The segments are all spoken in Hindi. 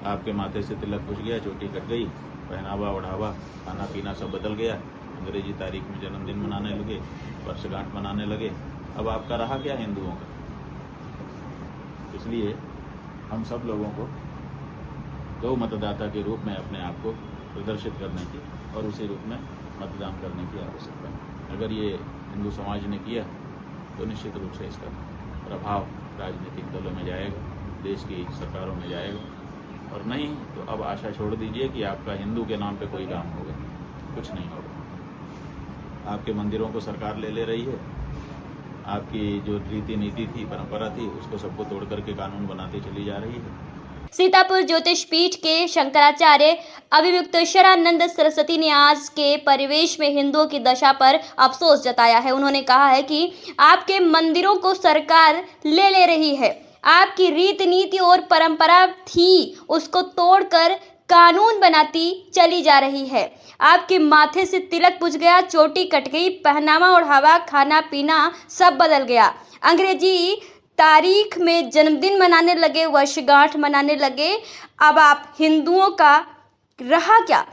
आपके माथे से तिलक पुछ गया, चोटी कट गई, पहनावा ओढ़ावा खाना पीना सब बदल गया, अंग्रेजी तारीख में जन्मदिन मनाने लगे, वर्षगांठ मनाने लगे। अब आपका रहा क्या हिंदुओं का? इसलिए हम सब लोगों को गौ मतदाता के रूप में अपने आप को प्रदर्शित करने की और उसी रूप में मतदान करने की आवश्यकता है। अगर ये हिंदू समाज ने किया तो निश्चित रूप से इसका प्रभाव राजनीतिक दलों में जाएगा, देश की सरकारों में जाएगा। और नहीं तो अब आशा छोड़ दीजिए कि आपका हिंदू के नाम पे कोई काम होगा, कुछ नहीं होगा। आपके मंदिरों को सरकार ले रही है, आपकी जो रीति नीति थी, परंपरा थी, उसको सबको तोड़ करके कानून बनाती चली जा रही है। सीतापुर ज्योतिष पीठ के शंकराचार्य अभियुक्तेश्वरानंद सरस्वती ने आज के परिवेश में हिंदुओं की दशा पर अफसोस जताया है। उन्होंने कहा है कि आपके मंदिरों को सरकार ले रही है, आपकी रीति नीति और परंपरा थी उसको तोड़कर कानून बनाती चली जा रही है। आपके माथे से तिलक पुछ गया, चोटी कट गई, पहनावा ओढ़ावा खाना पीना सब बदल गया, अंग्रेजी तारीख में जन्मदिन मनाने लगे, वर्षगांठ मनाने लगे। अब आप हिंदुओं का रहा क्या?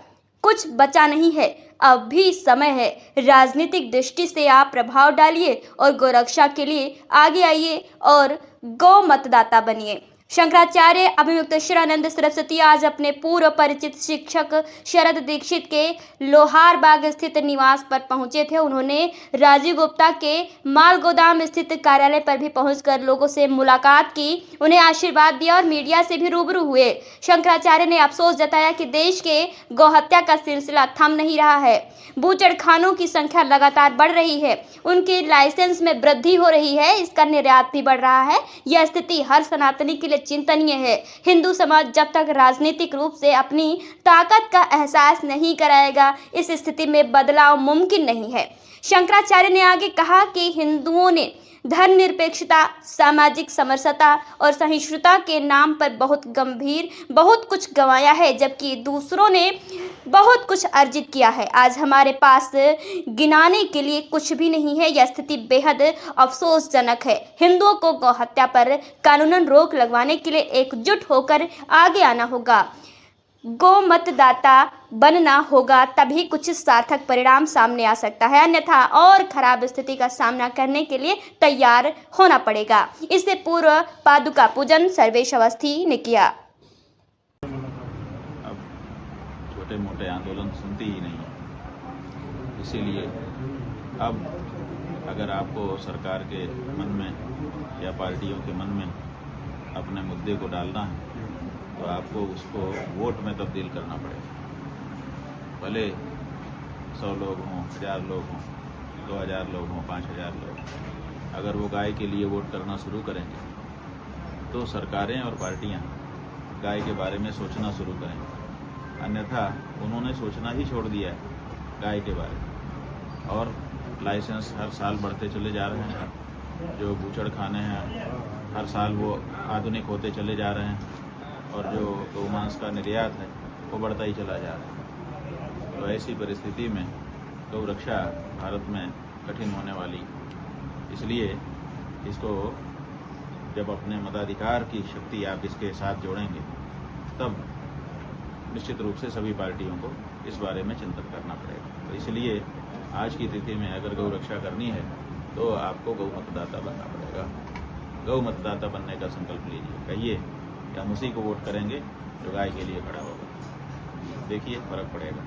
कुछ बचा नहीं है। अब भी समय है, राजनीतिक दृष्टि से आप प्रभाव डालिए और गौरक्षा के लिए आगे आइए और गौ मतदाता बनिए। शंकराचार्य अभियुक्तेश्वरानंद सरस्वती आज अपने पूर्व परिचित शिक्षक शरद दीक्षित के लोहार बाग स्थित निवास पर पहुंचे थे। उन्होंने राजीव गुप्ता के माल गोदाम स्थित कार्यालय पर भी पहुंचकर लोगों से मुलाकात की, उन्हें आशीर्वाद दिया और मीडिया से भी रूबरू हुए। शंकराचार्य ने अफसोस जताया कि देश के गौहत्या का सिलसिला थम नहीं रहा है, बूचड़खानों की संख्या लगातार बढ़ रही है, उनके लाइसेंस में वृद्धि हो रही है, इसका निर्यात भी बढ़ रहा है। यह स्थिति हर सनातनी के लिए चिंतनीय है। हिंदू समाज जब तक राजनीतिक रूप से अपनी ताकत का एहसास नहीं कराएगा, इस स्थिति में बदलाव मुमकिन नहीं है। शंकराचार्य ने आगे कहा कि हिंदुओं ने धर्मनिरपेक्षता, सामाजिक समरसता और सहिष्णुता के नाम पर बहुत कुछ गंवाया है, जबकि दूसरों ने बहुत कुछ अर्जित किया है। आज हमारे पास गिनाने के लिए कुछ भी नहीं है। यह स्थिति बेहद अफसोसजनक है। हिंदुओं को गौहत्या पर कानूनन रोक लगवाने के लिए एकजुट होकर आगे आना होगा, गौ मतदाता बनना होगा, तभी कुछ सार्थक परिणाम सामने आ सकता है, अन्यथा और खराब स्थिति का सामना करने के लिए तैयार होना पड़ेगा। इससे पूर्व पादुका पूजन सर्वेश अवस्थी ने किया। अब छोटे मोटे आंदोलन सुनती ही नहीं है, इसीलिए अब अगर आपको सरकार के मन में या पार्टियों के मन में अपने मुद्दे को डालना है तो आपको उसको वोट में तब्दील करना पड़ेगा। भले 100 लोग हों, 1000 लोग हों, 2000 लोग हों, 5000 लोग, अगर वो गाय के लिए वोट करना शुरू करेंगे तो सरकारें और पार्टियां गाय के बारे में सोचना शुरू करेंगे। अन्यथा उन्होंने सोचना ही छोड़ दिया है गाय के बारे में। और लाइसेंस हर साल बढ़ते चले जा रहे हैं, जो बूचड़खाने हैं हर साल वो आधुनिक होते चले जा रहे हैं, और जो गौमांस का निर्यात है वो बढ़ता ही चला जा रहा है। तो ऐसी परिस्थिति में गौ रक्षा भारत में कठिन होने वाली, इसलिए इसको जब अपने मताधिकार की शक्ति आप इसके साथ जोड़ेंगे तब निश्चित रूप से सभी पार्टियों को इस बारे में चिंतन करना पड़ेगा। तो इसलिए आज की तिथि में अगर गौ रक्षा करनी है तो आपको गौ मतदाता बनना पड़ेगा। गौ मतदाता बनने का संकल्प लीजिए, कहिए कि हम उसी को वोट करेंगे जो गाय के लिए खड़ा होगा। देखिए फर्क पड़ेगा,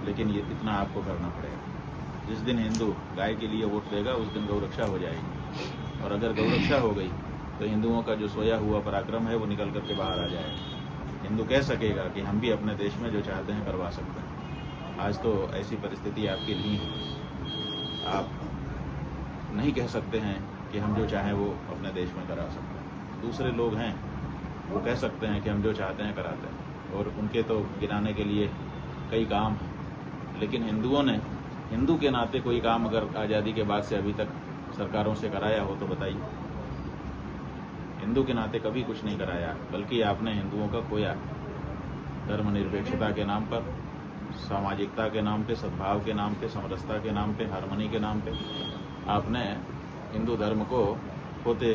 लेकिन ये इतना आपको करना पड़ेगा। जिस दिन हिंदू गाय के लिए वोट देगा उस दिन गौ रक्षा हो जाएगी, और अगर गौ रक्षा हो गई तो हिंदुओं का जो सोया हुआ पराक्रम है वो निकल करके बाहर आ जाएगा। हिंदू कह सकेगा कि हम भी अपने देश में जो चाहते हैं करवा सकते हैं। आज तो ऐसी परिस्थिति आपकी नहीं है, आप नहीं कह सकते हैं कि हम जो चाहें वो अपने देश में करा सकते हैं। दूसरे लोग हैं वो कह सकते हैं कि हम जो चाहते हैं कराते हैं, और उनके तो गिनाने के लिए कई काम हैं। लेकिन हिंदुओं ने हिंदू के नाते कोई काम अगर आज़ादी के बाद से अभी तक सरकारों से कराया हो तो बताइए। हिंदू के नाते कभी कुछ नहीं कराया, बल्कि आपने हिंदुओं का खोया। धर्मनिरपेक्षता के नाम पर, सामाजिकता के नाम पे, सद्भाव के नाम पे, समरसता के नाम पे, हारमोनी के नाम पे आपने हिंदू धर्म को खोते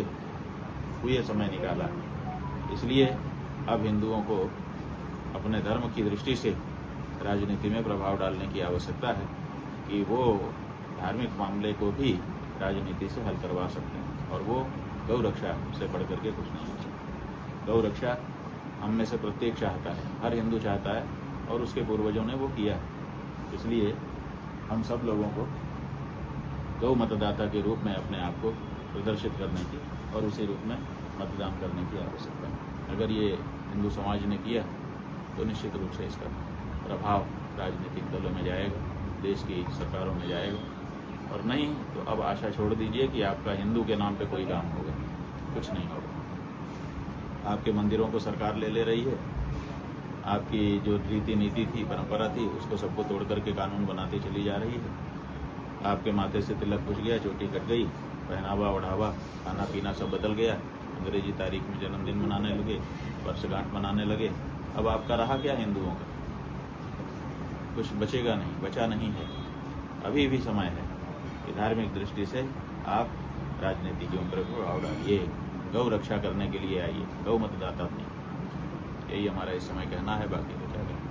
हुए समय निकाला। इसलिए अब हिंदुओं को अपने धर्म की दृष्टि से राजनीति में प्रभाव डालने की आवश्यकता है कि वो धार्मिक मामले को भी राजनीति से हल करवा सकते हैं, और वो गौ रक्षा से बढ़ करके कुछ नहीं है। गौ रक्षा हम में से प्रत्येक चाहता है, हर हिंदू चाहता है, और उसके पूर्वजों ने वो किया है। इसलिए हम सब लोगों को गौ मतदाता के रूप में अपने आप को प्रदर्शित करने की और उसी रूप में मतदान करने की आवश्यकता है। अगर ये हिंदू समाज ने किया तो निश्चित रूप से इसका प्रभाव राजनीतिक दलों में जाएगा, देश की सरकारों में जाएगा, और नहीं तो अब आशा छोड़ दीजिए कि आपका हिंदू के नाम पे कोई काम होगा, कुछ नहीं होगा। आपके मंदिरों को सरकार ले रही है, आपकी जो रीति नीति थी, परंपरा थी, उसको सबको तोड़ करके कानून बनाती चली जा रही है। आपके माथे से तिलक घुस गया, चोटी कट गई, पहनावा ओढ़ावा, खाना पीना सब बदल गया, अंग्रेजी तारीख में जन्मदिन मनाने लगे, वर्षगांठ मनाने लगे। अब आपका रहा क्या हिंदुओं का? कुछ बचेगा नहीं, बचा नहीं है। अभी भी समय है कि धार्मिक दृष्टि से आप राजनीति के ऊपर प्रभाव डालिए, गौ रक्षा करने के लिए आइए, गौ मतदाता बनिए। यही हमारा इस समय कहना है, बाकी तो क्या करें।